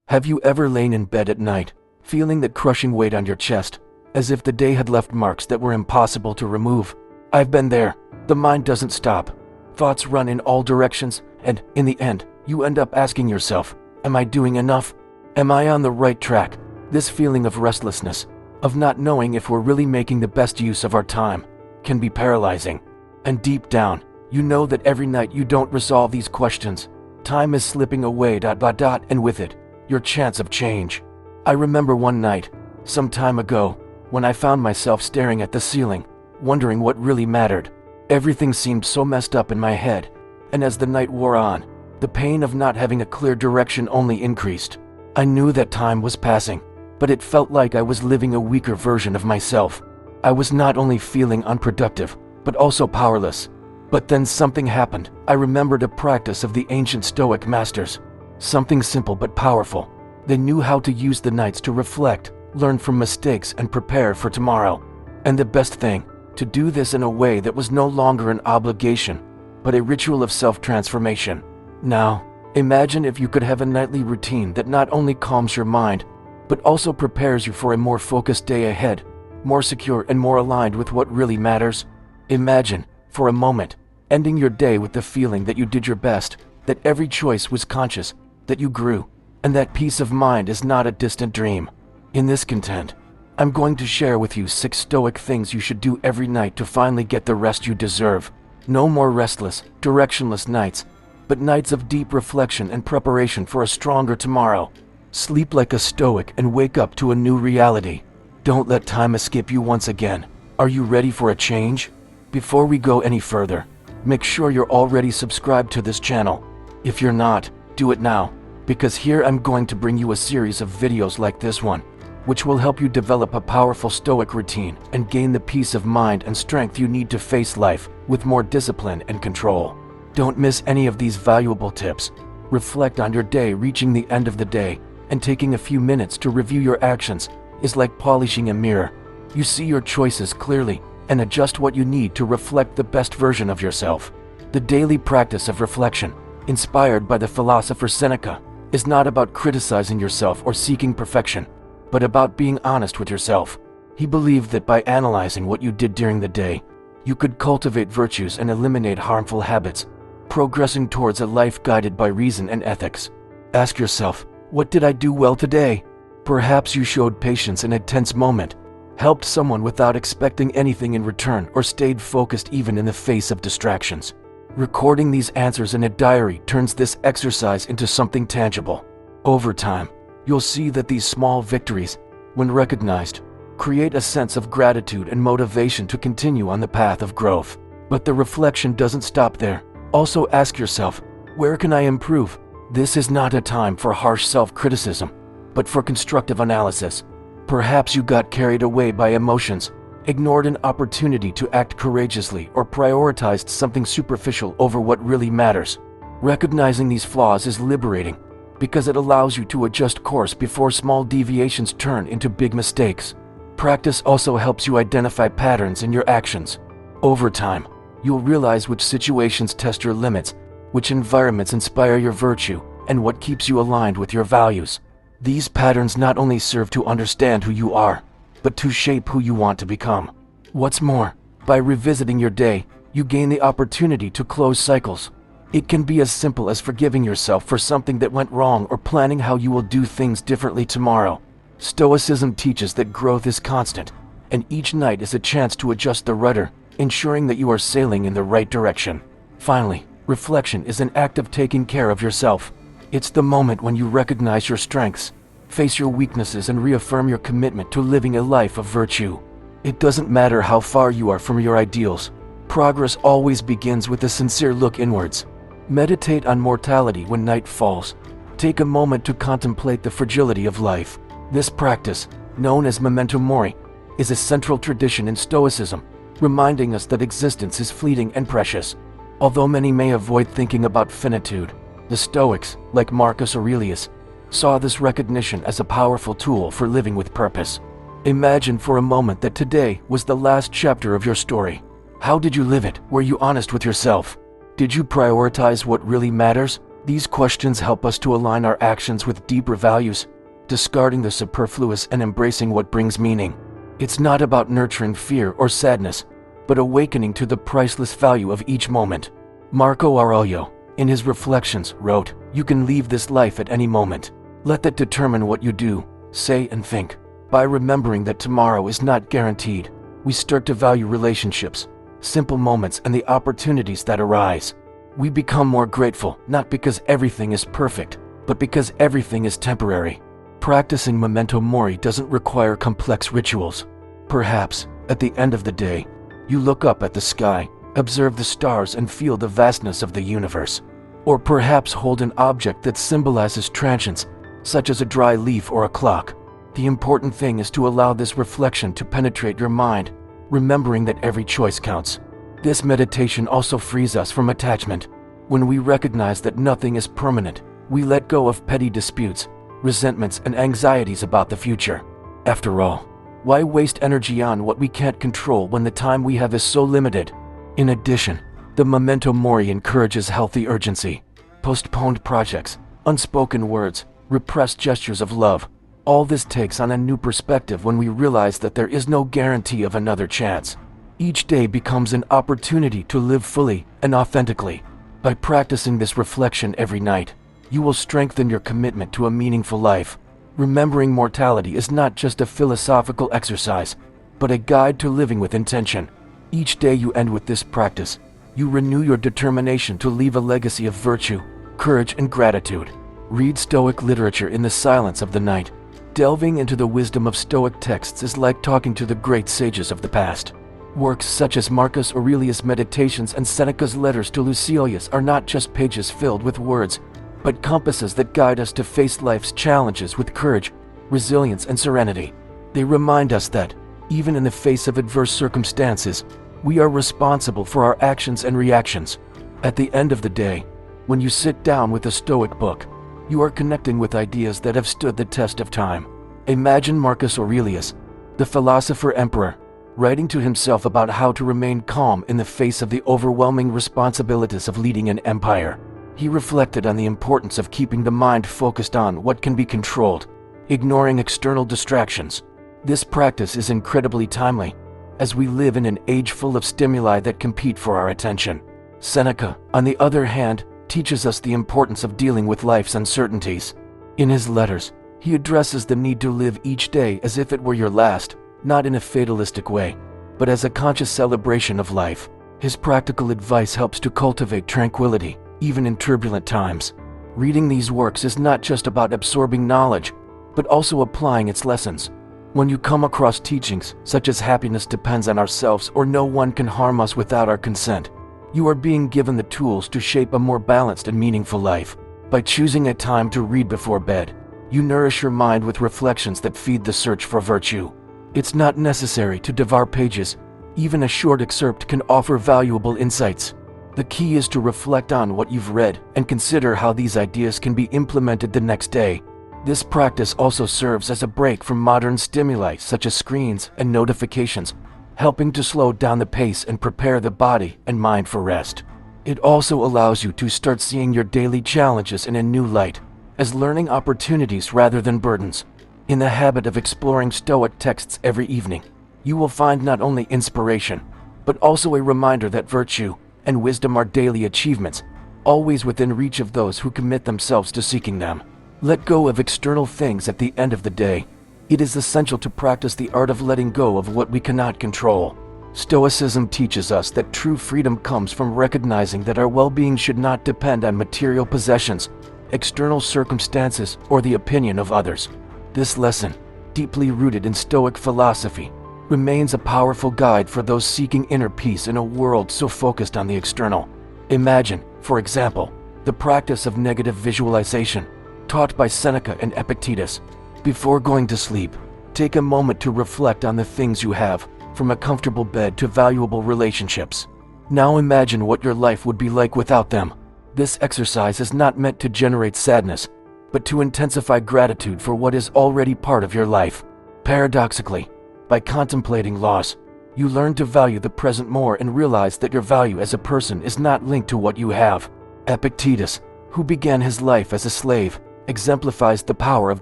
Have you ever lain in bed at night, feeling that crushing weight on your chest, as if the day had left marks that were impossible to remove? I've been there. The mind doesn't stop. Thoughts run in all directions, and, in the end, you end up asking yourself, am I doing enough? Am I on the right track? This feeling of restlessness, of not knowing if we're really making the best use of our time, can be paralyzing. And deep down, you know that every night you don't resolve these questions, time is slipping away, and with it, your chance of change. I remember one night, some time ago, when I found myself staring at the ceiling, wondering what really mattered. Everything seemed so messed up in my head, and as the night wore on, the pain of not having a clear direction only increased. I knew that time was passing, but it felt like I was living a weaker version of myself. I was not only feeling unproductive, but also powerless. But then something happened. I remembered a practice of the ancient Stoic masters. Something simple but powerful. They knew how to use the nights to reflect, learn from mistakes, and prepare for tomorrow. And the best thing, to do this in a way that was no longer an obligation, but a ritual of self-transformation. Now, imagine if you could have a nightly routine that not only calms your mind, but also prepares you for a more focused day ahead, more secure and more aligned with what really matters. Imagine, for a moment, ending your day with the feeling that you did your best, that every choice was conscious, that you grew, and that peace of mind is not a distant dream. In this content, I'm going to share with you 6 Stoic things you should do every night to finally get the rest you deserve. No more restless, directionless nights, but nights of deep reflection and preparation for a stronger tomorrow. Sleep like a Stoic and wake up to a new reality. Don't let time escape you once again. Are you ready for a change? Before we go any further, make sure you're already subscribed to this channel. If you're not, do it now, because here I'm going to bring you a series of videos like this one, which will help you develop a powerful Stoic routine and gain the peace of mind and strength you need to face life with more discipline and control. Don't miss any of these valuable tips. Reflect on your day. Reaching the end of the day and taking a few minutes to review your actions is like polishing a mirror. You see your choices clearly and adjust what you need to reflect the best version of yourself. The daily practice of reflection, inspired by the philosopher Seneca, is not about criticizing yourself or seeking perfection, but about being honest with yourself. He believed that by analyzing what you did during the day, you could cultivate virtues and eliminate harmful habits, progressing towards a life guided by reason and ethics. Ask yourself, what did I do well today? Perhaps you showed patience in a tense moment, helped someone without expecting anything in return, or stayed focused even in the face of distractions. Recording these answers in a diary turns this exercise into something tangible. Over time, you'll see that these small victories, when recognized, create a sense of gratitude and motivation to continue on the path of growth. But the reflection doesn't stop there. Also ask yourself, where can I improve? This is not a time for harsh self-criticism, but for constructive analysis. Perhaps you got carried away by emotions, ignored an opportunity to act courageously, or prioritized something superficial over what really matters. Recognizing these flaws is liberating, because it allows you to adjust course before small deviations turn into big mistakes. Practice also helps you identify patterns in your actions. Over time, you'll realize which situations test your limits, which environments inspire your virtue, and what keeps you aligned with your values. These patterns not only serve to understand who you are, but to shape who you want to become. What's more, by revisiting your day, you gain the opportunity to close cycles. It can be as simple as forgiving yourself for something that went wrong or planning how you will do things differently tomorrow. Stoicism teaches that growth is constant, and each night is a chance to adjust the rudder, ensuring that you are sailing in the right direction. Finally, reflection is an act of taking care of yourself. It's the moment when you recognize your strengths, face your weaknesses, and reaffirm your commitment to living a life of virtue. It doesn't matter how far you are from your ideals. Progress always begins with a sincere look inwards. Meditate on mortality when night falls. Take a moment to contemplate the fragility of life. This practice, known as memento mori, is a central tradition in Stoicism, reminding us that existence is fleeting and precious. Although many may avoid thinking about finitude, the Stoics, like Marcus Aurelius, saw this recognition as a powerful tool for living with purpose. Imagine for a moment that today was the last chapter of your story. How did you live it? Were you honest with yourself? Did you prioritize what really matters? These questions help us to align our actions with deeper values, discarding the superfluous and embracing what brings meaning. It's not about nurturing fear or sadness, but awakening to the priceless value of each moment. Marco Aurelio, in his Reflections, wrote, "You can leave this life at any moment. Let that determine what you do, say, and think." By remembering that tomorrow is not guaranteed, we start to value relationships, simple moments, and the opportunities that arise. We become more grateful, not because everything is perfect, but because everything is temporary. Practicing memento mori doesn't require complex rituals. Perhaps, at the end of the day, you look up at the sky, observe the stars, and feel the vastness of the universe. Or perhaps hold an object that symbolizes transience, such as a dry leaf or a clock. The important thing is to allow this reflection to penetrate your mind, remembering that every choice counts. This meditation also frees us from attachment. When we recognize that nothing is permanent, we let go of petty disputes, resentments, and anxieties about the future. After all, why waste energy on what we can't control when the time we have is so limited? In addition, the memento mori encourages healthy urgency. Postponed projects, unspoken words, repressed gestures of love. All this takes on a new perspective when we realize that there is no guarantee of another chance. Each day becomes an opportunity to live fully and authentically. By practicing this reflection every night, you will strengthen your commitment to a meaningful life. Remembering mortality is not just a philosophical exercise, but a guide to living with intention. Each day you end with this practice, you renew your determination to leave a legacy of virtue, courage, and gratitude. Read Stoic literature in the silence of the night. Delving into the wisdom of Stoic texts is like talking to the great sages of the past. Works such as Marcus Aurelius' Meditations and Seneca's Letters to Lucilius are not just pages filled with words, but compasses that guide us to face life's challenges with courage, resilience, and serenity. They remind us that, even in the face of adverse circumstances, we are responsible for our actions and reactions. At the end of the day, when you sit down with a Stoic book, you are connecting with ideas that have stood the test of time. Imagine Marcus Aurelius, the philosopher emperor, writing to himself about how to remain calm in the face of the overwhelming responsibilities of leading an empire. He reflected on the importance of keeping the mind focused on what can be controlled, ignoring external distractions. This practice is incredibly timely, as we live in an age full of stimuli that compete for our attention. Seneca, on the other hand, teaches us the importance of dealing with life's uncertainties. In his letters, he addresses the need to live each day as if it were your last, not in a fatalistic way, but as a conscious celebration of life. His practical advice helps to cultivate tranquility, even in turbulent times. Reading these works is not just about absorbing knowledge, but also applying its lessons. When you come across teachings such as happiness depends on ourselves or no one can harm us without our consent, you are being given the tools to shape a more balanced and meaningful life. By choosing a time to read before bed, you nourish your mind with reflections that feed the search for virtue. It's not necessary to devour pages. Even a short excerpt can offer valuable insights. The key is to reflect on what you've read and consider how these ideas can be implemented the next day. This practice also serves as a break from modern stimuli such as screens and notifications, helping to slow down the pace and prepare the body and mind for rest. It also allows you to start seeing your daily challenges in a new light, as learning opportunities rather than burdens. In the habit of exploring Stoic texts every evening, you will find not only inspiration, but also a reminder that virtue and wisdom are daily achievements, always within reach of those who commit themselves to seeking them. Let go of external things at the end of the day. It is essential to practice the art of letting go of what we cannot control. Stoicism teaches us that true freedom comes from recognizing that our well-being should not depend on material possessions, external circumstances, or the opinion of others. This lesson, deeply rooted in Stoic philosophy, remains a powerful guide for those seeking inner peace in a world so focused on the external. Imagine, for example, the practice of negative visualization, taught by Seneca and Epictetus. Before going to sleep, take a moment to reflect on the things you have, from a comfortable bed to valuable relationships. Now imagine what your life would be like without them. This exercise is not meant to generate sadness, but to intensify gratitude for what is already part of your life. Paradoxically, by contemplating loss, you learn to value the present more and realize that your value as a person is not linked to what you have. Epictetus, who began his life as a slave, exemplifies the power of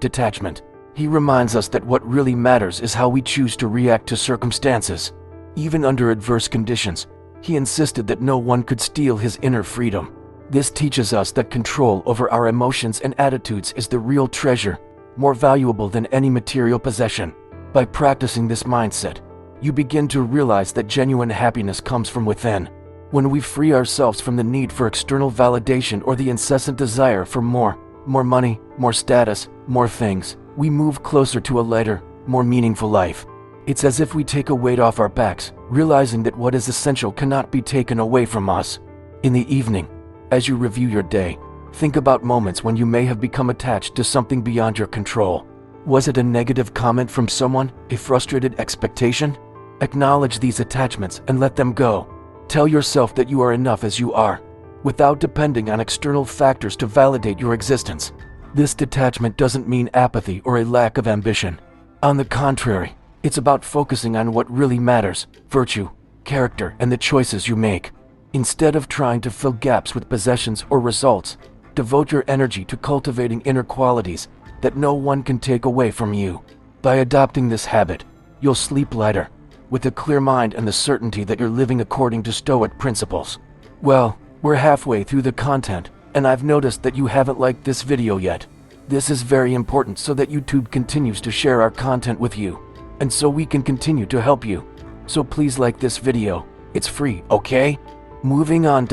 detachment. He reminds us that what really matters is how we choose to react to circumstances. Even under adverse conditions, he insisted that no one could steal his inner freedom. This teaches us that control over our emotions and attitudes is the real treasure, more valuable than any material possession. By practicing this mindset, you begin to realize that genuine happiness comes from within. When we free ourselves from the need for external validation or the incessant desire for more money, more status, more things, we move closer to a lighter, more meaningful life. It's as if we take a weight off our backs, realizing that what is essential cannot be taken away from us. In the evening, as you review your day, think about moments when you may have become attached to something beyond your control. Was it a negative comment from someone, a frustrated expectation? Acknowledge these attachments and let them go. Tell yourself that you are enough as you are, without depending on external factors to validate your existence. This detachment doesn't mean apathy or a lack of ambition. On the contrary, it's about focusing on what really matters: virtue, character, and the choices you make. Instead of trying to fill gaps with possessions or results, devote your energy to cultivating inner qualities that no one can take away from you. By adopting this habit, you'll sleep lighter, with a clear mind and the certainty that you're living according to Stoic principles. Well, we're halfway through the content, and I've noticed that you haven't liked this video yet. This is very important so that YouTube continues to share our content with you, and so we can continue to help you. So please like this video. It's free, okay? Moving on.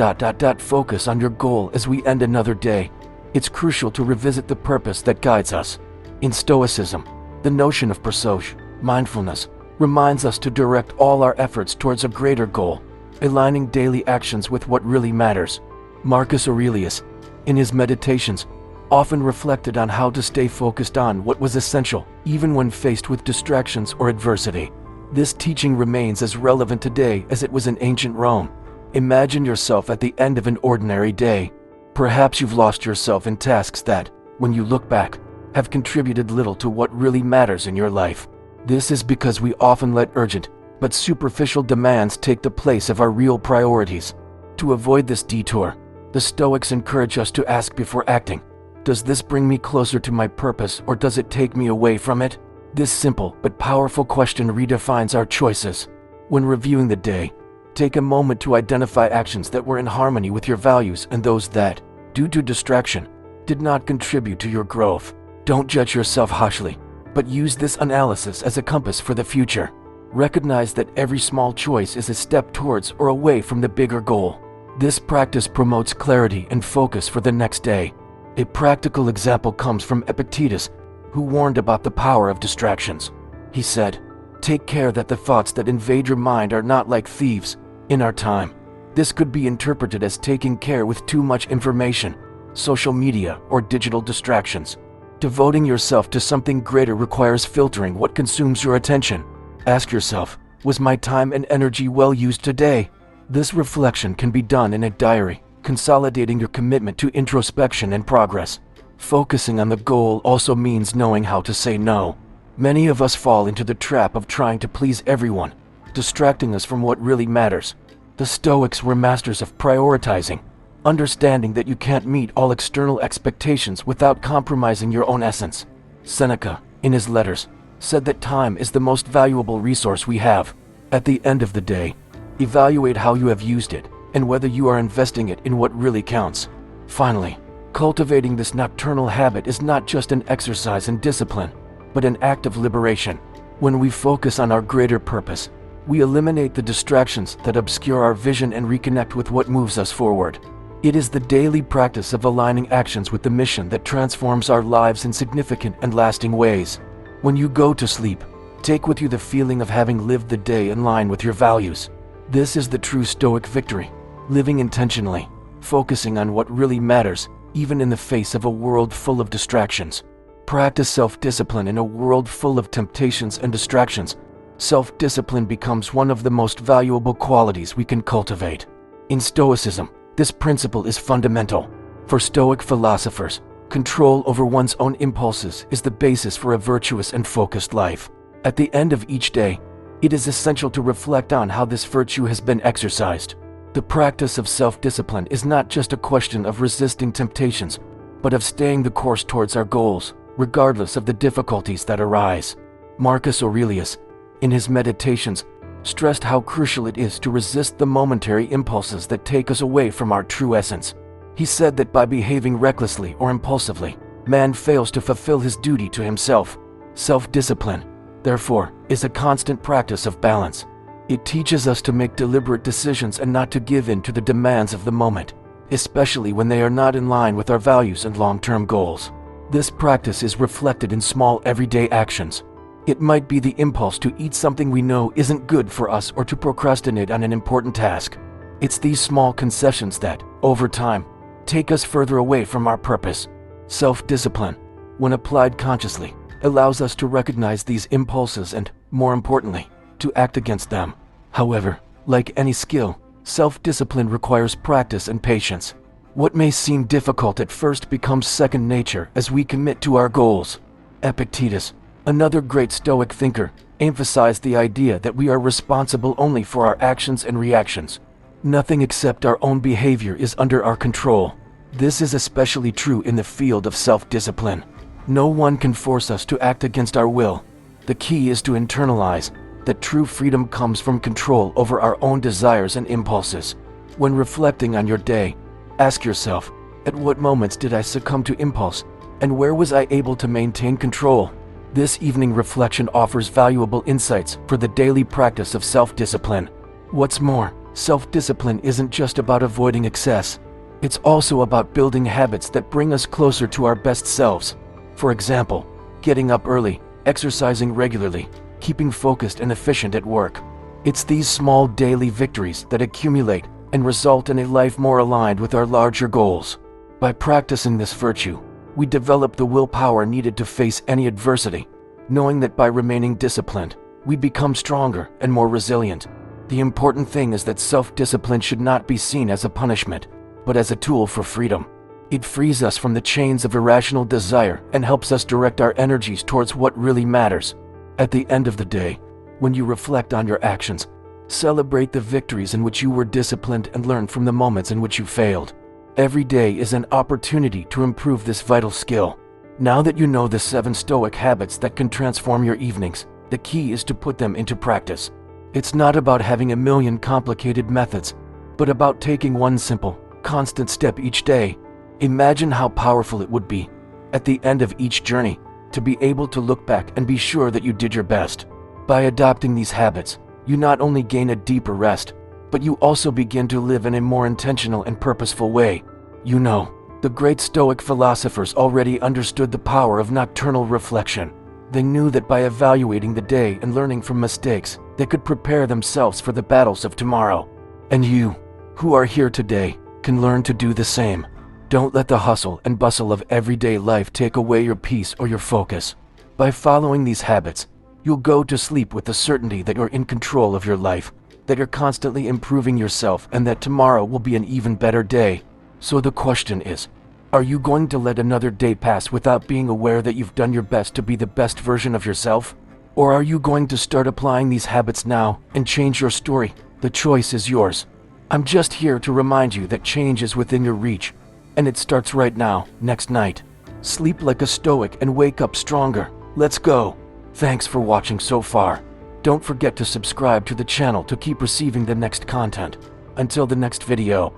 Focus on your goal as we end another day. It's crucial to revisit the purpose that guides us. In Stoicism, the notion of prosoj, mindfulness, reminds us to direct all our efforts towards a greater goal, aligning daily actions with what really matters. Marcus Aurelius, in his meditations, often reflected on how to stay focused on what was essential, even when faced with distractions or adversity. This teaching remains as relevant today as it was in ancient Rome. Imagine yourself at the end of an ordinary day. Perhaps you've lost yourself in tasks that, when you look back, have contributed little to what really matters in your life. This is because we often let urgent, but superficial demands take the place of our real priorities. To avoid this detour, the Stoics encourage us to ask before acting: does this bring me closer to my purpose, or does it take me away from it? This simple but powerful question redefines our choices. When reviewing the day, take a moment to identify actions that were in harmony with your values and those that, due to distraction, did not contribute to your growth. Don't judge yourself harshly, but use this analysis as a compass for the future. Recognize that every small choice is a step towards or away from the bigger goal. This practice promotes clarity and focus for the next day. A practical example comes from Epictetus, who warned about the power of distractions. He said, "Take care that the thoughts that invade your mind are not like thieves." In our time, this could be interpreted as taking care with too much information, social media, or digital distractions. Devoting yourself to something greater requires filtering what consumes your attention. Ask yourself, was my time and energy well used today? This reflection can be done in a diary, consolidating your commitment to introspection and progress. Focusing on the goal also means knowing how to say no. Many of us fall into the trap of trying to please everyone, distracting us from what really matters. The Stoics were masters of prioritizing, understanding that you can't meet all external expectations without compromising your own essence. Seneca, in his letters, said that time is the most valuable resource we have. At the end of the day, evaluate how you have used it and whether you are investing it in what really counts. Finally, cultivating this nocturnal habit is not just an exercise in discipline, but an act of liberation. When we focus on our greater purpose, we eliminate the distractions that obscure our vision and reconnect with what moves us forward. It is the daily practice of aligning actions with the mission that transforms our lives in significant and lasting ways. When you go to sleep, take with you the feeling of having lived the day in line with your values. This is the true Stoic victory, living intentionally, focusing on what really matters, even in the face of a world full of distractions. Practice self-discipline in a world full of temptations and distractions. Self-discipline becomes one of the most valuable qualities we can cultivate. In Stoicism, this principle is fundamental. For Stoic philosophers, control over one's own impulses is the basis for a virtuous and focused life. At the end of each day, it is essential to reflect on how this virtue has been exercised. The practice of self-discipline is not just a question of resisting temptations, but of staying the course towards our goals, regardless of the difficulties that arise. Marcus Aurelius, in his Meditations, stressed how crucial it is to resist the momentary impulses that take us away from our true essence. He said that by behaving recklessly or impulsively, man fails to fulfill his duty to himself. Self-discipline, therefore, is a constant practice of balance. It teaches us to make deliberate decisions and not to give in to the demands of the moment, especially when they are not in line with our values and long-term goals. This practice is reflected in small everyday actions. It might be the impulse to eat something we know isn't good for us or to procrastinate on an important task. It's these small concessions that, over time, take us further away from our purpose. Self-discipline, when applied consciously, allows us to recognize these impulses and, more importantly, to act against them. However, like any skill, self-discipline requires practice and patience. What may seem difficult at first becomes second nature as we commit to our goals. Epictetus, another great Stoic thinker, emphasized the idea that we are responsible only for our actions and reactions. Nothing except our own behavior is under our control. This is especially true in the field of self-discipline. No one can force us to act against our will. The key is to internalize that true freedom comes from control over our own desires and impulses. When reflecting on your day, ask yourself, at what moments did I succumb to impulse, and where was I able to maintain control? This evening reflection offers valuable insights for the daily practice of self-discipline. What's more, self-discipline isn't just about avoiding excess. It's also about building habits that bring us closer to our best selves. For example, getting up early, exercising regularly, keeping focused and efficient at work. It's these small daily victories that accumulate and result in a life more aligned with our larger goals. By practicing this virtue, we develop the willpower needed to face any adversity, knowing that by remaining disciplined, we become stronger and more resilient. The important thing is that self-discipline should not be seen as a punishment, but as a tool for freedom. It frees us from the chains of irrational desire and helps us direct our energies towards what really matters. At the end of the day, when you reflect on your actions, celebrate the victories in which you were disciplined and learn from the moments in which you failed. Every day is an opportunity to improve this vital skill. Now that you know the 7 Stoic habits that can transform your evenings, the key is to put them into practice. It's not about having a million complicated methods, but about taking one simple, constant step each day. Imagine how powerful it would be, at the end of each journey, to be able to look back and be sure that you did your best. By adopting these habits, you not only gain a deeper rest, but you also begin to live in a more intentional and purposeful way. You know, the great Stoic philosophers already understood the power of nocturnal reflection. They knew that by evaluating the day and learning from mistakes, they could prepare themselves for the battles of tomorrow. And you, who are here today, can learn to do the same. Don't let the hustle and bustle of everyday life take away your peace or your focus. By following these habits, you'll go to sleep with the certainty that you're in control of your life, that you're constantly improving yourself, and that tomorrow will be an even better day. So the question is, are you going to let another day pass without being aware that you've done your best to be the best version of yourself? Or are you going to start applying these habits now and change your story? The choice is yours. I'm just here to remind you that change is within your reach. And it starts right now, next night. Sleep like a Stoic and wake up stronger. Let's go. Thanks for watching so far. Don't forget to subscribe to the channel to keep receiving the next content. Until the next video.